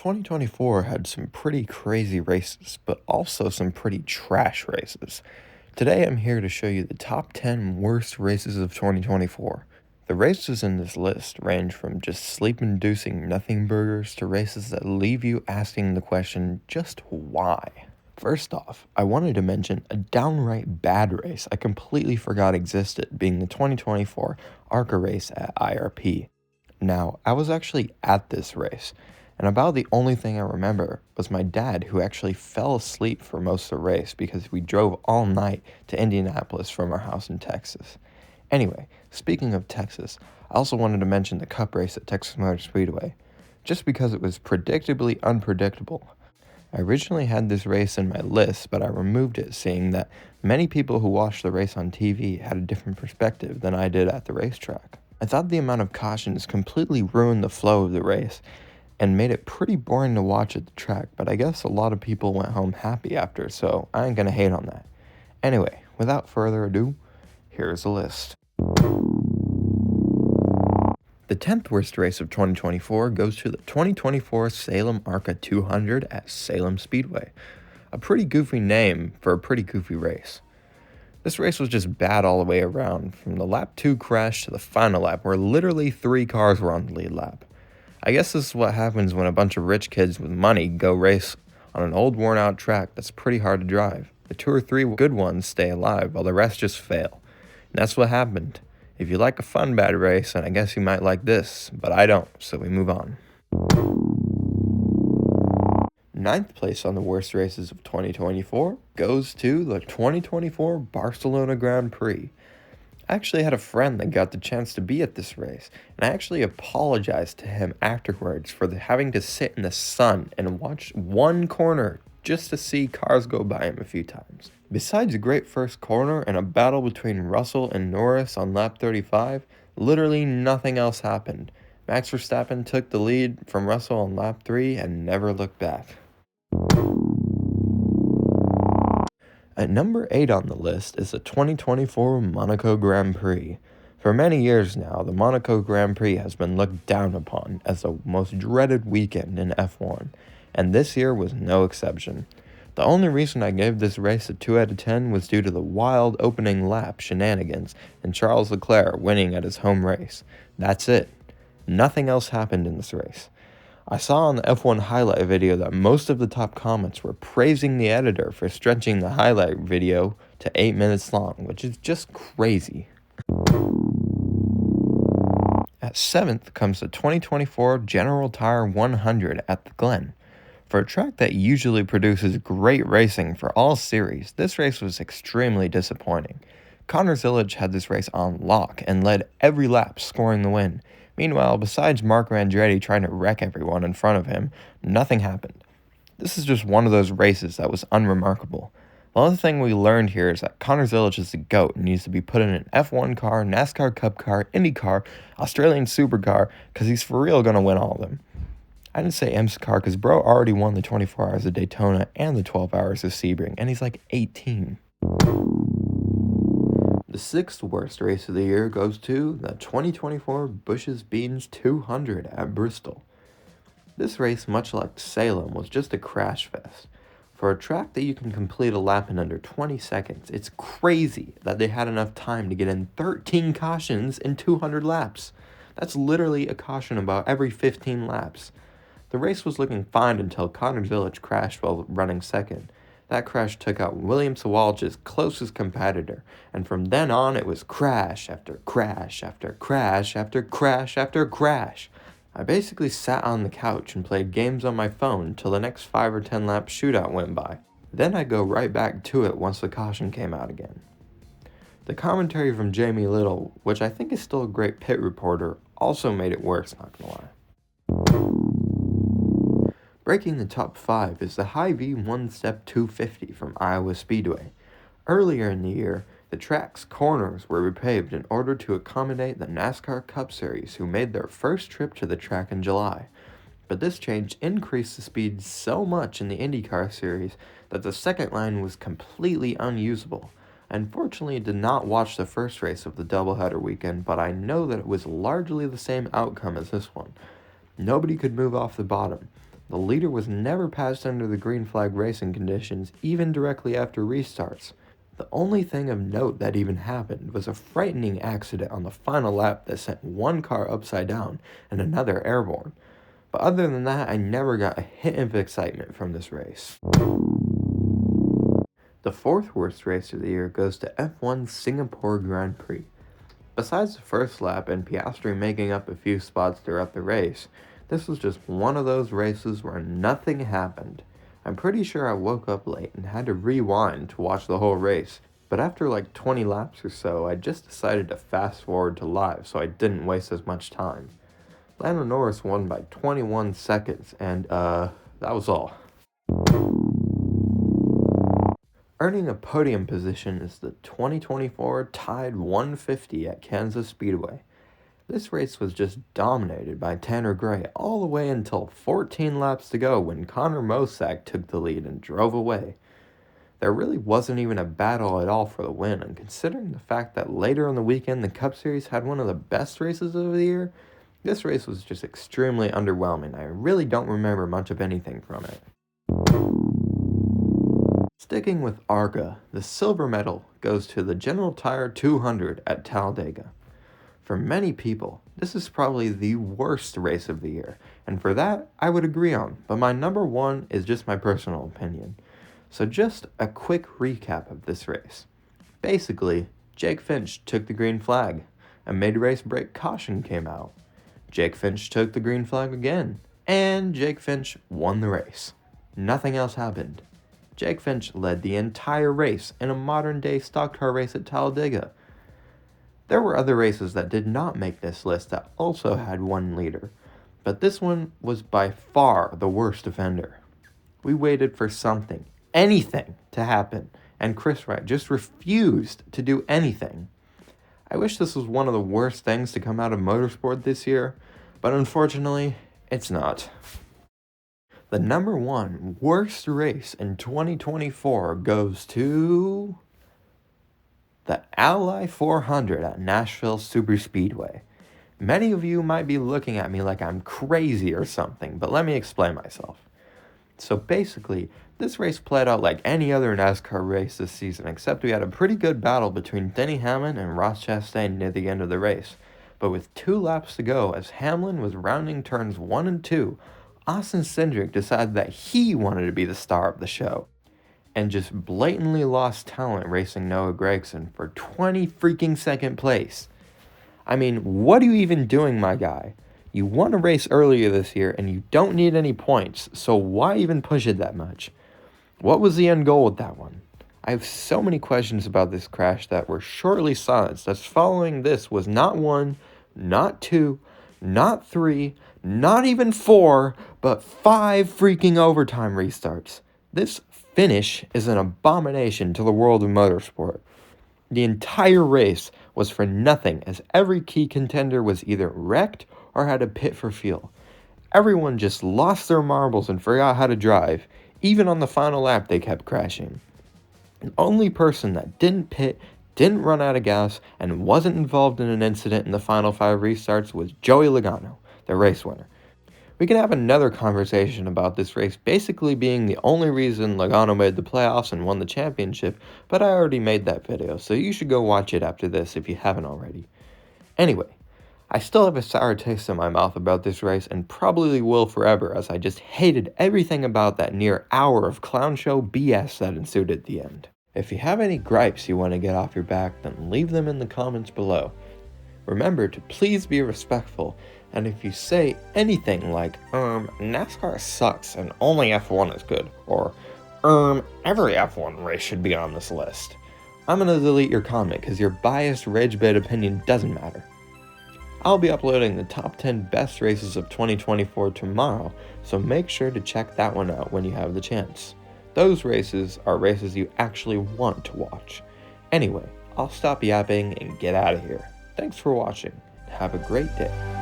2024 had some pretty crazy races, but also some pretty trash races. Today I'm here to show you the top 10 worst races of 2024. The races in this list range from just sleep-inducing nothing burgers to races that leave you asking the question, just why? First off, I wanted to mention a downright bad race I completely forgot existed, being the 2024 ARCA race at IRP. Now, I was actually at this race, and about the only thing I remember was my dad, who actually fell asleep for most of the race because we drove all night to Indianapolis from our house in Texas. Anyway, speaking of Texas, I also wanted to mention the Cup race at Texas Motor Speedway, just because it was predictably unpredictable. I originally had this race in my list, but I removed it, seeing that many people who watched the race on TV had a different perspective than I did at the racetrack. I thought the amount of cautions completely ruined the flow of the race and made it pretty boring to watch at the track, but I guess a lot of people went home happy after, so I ain't gonna hate on that. Anyway, without further ado, here's the list. The 10th worst race of 2024 goes to the 2024 Salem ARCA 200 at Salem Speedway. A pretty goofy name for a pretty goofy race. This race was just bad all the way around, from the lap 2 crash to the final lap where literally 3 cars were on the lead lap. I guess this is what happens when a bunch of rich kids with money go race on an old worn out track that's pretty hard to drive. The 2 or 3 good ones stay alive while the rest just fail. And that's what happened. If you like a fun bad race, then I guess you might like this, but I don't, so we move on. 9th place on the worst races of 2024 goes to the 2024 Barcelona Grand Prix. I actually had a friend that got the chance to be at this race, and I actually apologized to him afterwards for having to sit in the sun and watch one corner just to see cars go by him a few times. Besides a great first corner and a battle between Russell and Norris on lap 35, literally nothing else happened. Max Verstappen took the lead from Russell on lap 3 and never looked back. At number 8 on the list is the 2024 Monaco Grand Prix. For many years now, the Monaco Grand Prix has been looked down upon as the most dreaded weekend in F1, and this year was no exception. The only reason I gave this race a 2 out of 10 was due to the wild opening lap shenanigans and Charles Leclerc winning at his home race. That's it. Nothing else happened in this race. I saw on the F1 highlight video that most of the top comments were praising the editor for stretching the highlight video to 8 minutes long, which is just crazy. At 7th comes the 2024 General Tire 100 at the Glen. For a track that usually produces great racing for all series, this race was extremely disappointing. Connor Zilisch had this race on lock and led every lap, scoring the win. Meanwhile, besides Marco Andretti trying to wreck everyone in front of him, nothing happened. This is just one of those races that was unremarkable. The only thing we learned here is that Connor Zilisch is the GOAT and needs to be put in an F1 car, NASCAR Cup car, Indycar, Australian Supercar, because he's for real going to win all of them. I didn't say IMSA because bro already won the 24 Hours of Daytona and the 12 Hours of Sebring, and he's like 18. The 6th worst race of the year goes to the 2024 Bush's Beans 200 at Bristol. This race, much like Salem, was just a crash fest. For a track that you can complete a lap in under 20 seconds, it's crazy that they had enough time to get in 13 cautions in 200 laps. That's literally a caution about every 15 laps. The race was looking fine until Connor Zilisch crashed while running second. That crash took out William Sawalch's closest competitor, and from then on it was crash after crash after crash after crash after crash. I basically sat on the couch and played games on my phone until the next 5 or 10 lap shootout went by. Then I'd go right back to it once the caution came out again. The commentary from Jamie Little, which I think is still a great pit reporter, also made it worse, not gonna lie. Breaking the top 5 is the Hy-Vee One-Step 250 from Iowa Speedway. Earlier in the year, the track's corners were repaved in order to accommodate the NASCAR Cup Series, who made their first trip to the track in July. But this change increased the speed so much in the IndyCar Series that the second line was completely unusable. I unfortunately did not watch the first race of the doubleheader weekend, but I know that it was largely the same outcome as this one. Nobody could move off the bottom. The leader was never passed under the green flag racing conditions, even directly after restarts. The only thing of note that even happened was a frightening accident on the final lap that sent one car upside down and another airborne. But other than that, I never got a hint of excitement from this race. The fourth worst race of the year goes to F1's Singapore Grand Prix. Besides the first lap and Piastri making up a few spots throughout the race, this was just one of those races where nothing happened. I'm pretty sure I woke up late and had to rewind to watch the whole race, but after like 20 laps or so, I just decided to fast forward to live so I didn't waste as much time. Lando Norris won by 21 seconds, and that was all. Earning a podium position is the 2024 Tide 150 at Kansas Speedway. This race was just dominated by Tanner Gray all the way until 14 laps to go when Connor Mosack took the lead and drove away. There really wasn't even a battle at all for the win, and considering the fact that later in the weekend the Cup Series had one of the best races of the year, this race was just extremely underwhelming. I really don't remember much of anything from it. Sticking with ARCA, the silver medal goes to the General Tire 200 at Talladega. For many people, this is probably the worst race of the year, and for that, I would agree on, but my number one is just my personal opinion. So just a quick recap of this race. Basically, Jake Finch took the green flag. A mid-race brake caution came out. Jake Finch took the green flag again, and Jake Finch won the race. Nothing else happened. Jake Finch led the entire race in a modern-day stock car race at Talladega. There were other races that did not make this list that also had one leader, but this one was by far the worst offender. We waited for something, anything, to happen, and Chris Wright just refused to do anything. I wish this was one of the worst things to come out of motorsport this year, but unfortunately, it's not. The number one worst race in 2024 goes to the Ally 400 at Nashville Superspeedway. Many of you might be looking at me like I'm crazy or something, but let me explain myself. So basically, this race played out like any other NASCAR race this season, except we had a pretty good battle between Denny Hamlin and Ross Chastain near the end of the race. But with 2 laps to go, as Hamlin was rounding turns 1 and 2, Austin Cindric decided that he wanted to be the star of the show, and just blatantly lost talent racing Noah Gragson for 20 freaking second place. I mean, what are you even doing, my guy? You won a race earlier this year and you don't need any points, so why even push it that much? What was the end goal with that one? I have so many questions about this crash that were shortly silenced, as following this was not 1, not 2, not 3, not even 4, but 5 freaking overtime restarts. This finish is an abomination to the world of motorsport. The entire race was for nothing, as every key contender was either wrecked or had to pit for fuel. Everyone just lost their marbles and forgot how to drive. Even on the final lap, they kept crashing. The only person that didn't pit, didn't run out of gas, and wasn't involved in an incident in the final 5 restarts was Joey Logano, the race winner. We can have another conversation about this race basically being the only reason Logano made the playoffs and won the championship, but I already made that video, so you should go watch it after this if you haven't already. Anyway, I still have a sour taste in my mouth about this race and probably will forever, as I just hated everything about that near hour of clown show BS that ensued at the end. If you have any gripes you want to get off your back, then leave them in the comments below. Remember to please be respectful, and if you say anything like, NASCAR sucks and only F1 is good, or, every F1 race should be on this list, I'm gonna delete your comment because your biased rage bait opinion doesn't matter. I'll be uploading the top 10 best races of 2024 tomorrow, so make sure to check that one out when you have the chance. Those races are races you actually want to watch. Anyway, I'll stop yapping and get out of here. Thanks for watching. Have a great day.